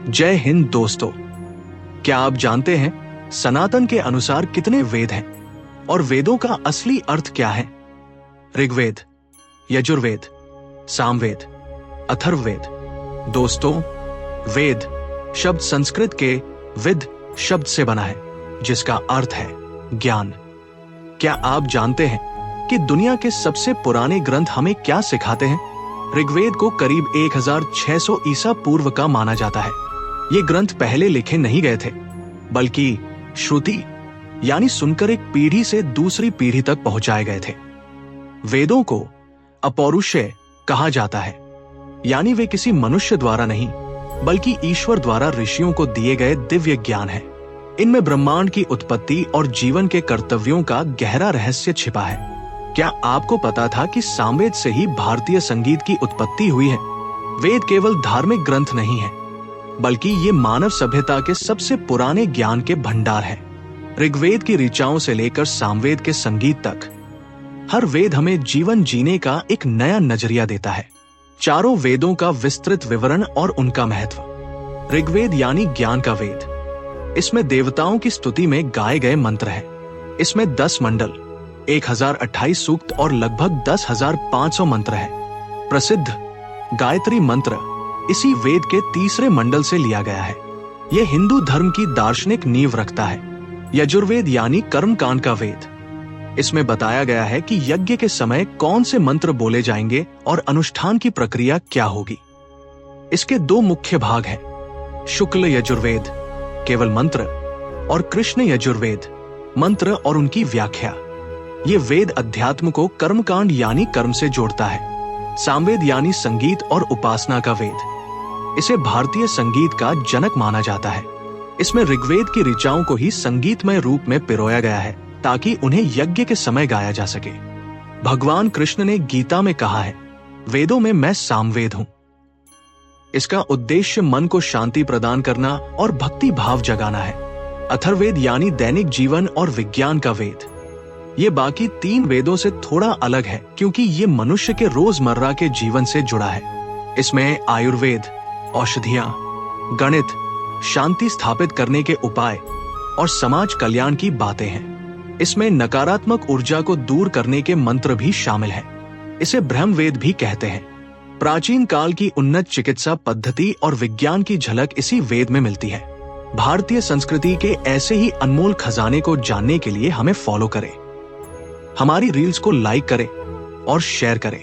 जय हिंद दोस्तों। क्या आप जानते हैं सनातन के अनुसार कितने वेद हैं और वेदों का असली अर्थ क्या है? ऋग्वेद, यजुर्वेद, सामवेद, अथर्ववेद। दोस्तों, वेद शब्द संस्कृत के विद शब्द से बना है, जिसका अर्थ है ज्ञान। क्या आप जानते हैं कि दुनिया के सबसे पुराने ग्रंथ हमें क्या सिखाते हैं? ऋग्वेद को करीब 1600 ईसा पूर्व का माना जाता है। ये ग्रंथ पहले लिखे नहीं गए थे, बल्कि श्रुति यानी सुनकर एक पीढ़ी से दूसरी पीढ़ी तक पहुंचाए गए थे। वेदों को अपौरुषेय कहा जाता है, यानी वे किसी मनुष्य द्वारा नहीं, बल्कि ईश्वर द्वारा ऋषियों को दिए गए दिव्य ज्ञान है। इनमें ब्रह्मांड की उत्पत्ति और जीवन के कर्तव्यों का गहरा रहस्य छिपा है। क्या आपको पता था कि सामवेद से ही भारतीय संगीत की उत्पत्ति हुई है? वेद केवल धार्मिक ग्रंथ नहीं है, बल्कि ये मानव सभ्यता के सबसे पुराने ज्ञान के भंडार है। ऋग्वेद की ऋचाओं से लेकर सामवेद के संगीत तक, हर वेद हमें जीवन जीने का एक नया नजरिया देता है। चारों वेदों का विस्तृत विवरण और उनका महत्व। ऋग्वेद यानी ज्ञान का वेद। इसमें देवताओं की स्तुति में गाए गए मंत्र हैं। इसमें 10 मंडल, 1028 सूक्त और लगभग 10,500 मंत्र हैं। प्रसिद्ध गायत्री मंत्र इसी वेद के तीसरे मंडल से लिया गया है। यह हिंदू धर्म की दार्शनिक नींव रखता है। यजुर्वेद यानी कर्मकांड का वेद। इसमें बताया गया है कि यज्ञ के समय कौन से मंत्र बोले जाएंगे और अनुष्ठान की प्रक्रिया क्या होगी। इसके 2 मुख्य भाग हैं, शुक्ल यजुर्वेद केवल मंत्र और कृष्ण यजुर्वेद मंत्र और उनकी व्याख्या। ये वेद अध्यात्म को कर्मकांड यानी कर्म से जोड़ता है। सामवेद यानी संगीत और उपासना का वेद। इसे भारतीय संगीत का जनक माना जाता है। इसमें ऋग्वेद की ऋचाओं को ही संगीतमय रूप में पिरोया गया है, ताकि उन्हें यज्ञ के समय गाया जा सके। भगवान कृष्ण ने गीता में कहा है, वेदों में मैं सामवेद हूं। इसका उद्देश्य मन को शांति प्रदान करना और भक्ति भाव जगाना है। अथर्ववेद यानी दैनिक जीवन और विज्ञान का वेद। ये बाकी 3 वेदों से थोड़ा अलग है, क्योंकि ये मनुष्य के रोजमर्रा के जीवन से जुड़ा है। इसमें आयुर्वेद, औषधियां, गणित, शांति स्थापित करने के उपाय और समाज कल्याण की बातें हैं। इसमें नकारात्मक ऊर्जा को दूर करने के मंत्र भी शामिल हैं। इसे ब्रह्मवेद भी कहते हैं। प्राचीन काल की उन्नत चिकित्सा पद्धति और विज्ञान की झलक इसी वेद में मिलती है। भारतीय संस्कृति के ऐसे ही अनमोल खजाने को जानने के लिए हमें फॉलो करें, हमारी रील्स को लाइक करें और शेयर करें।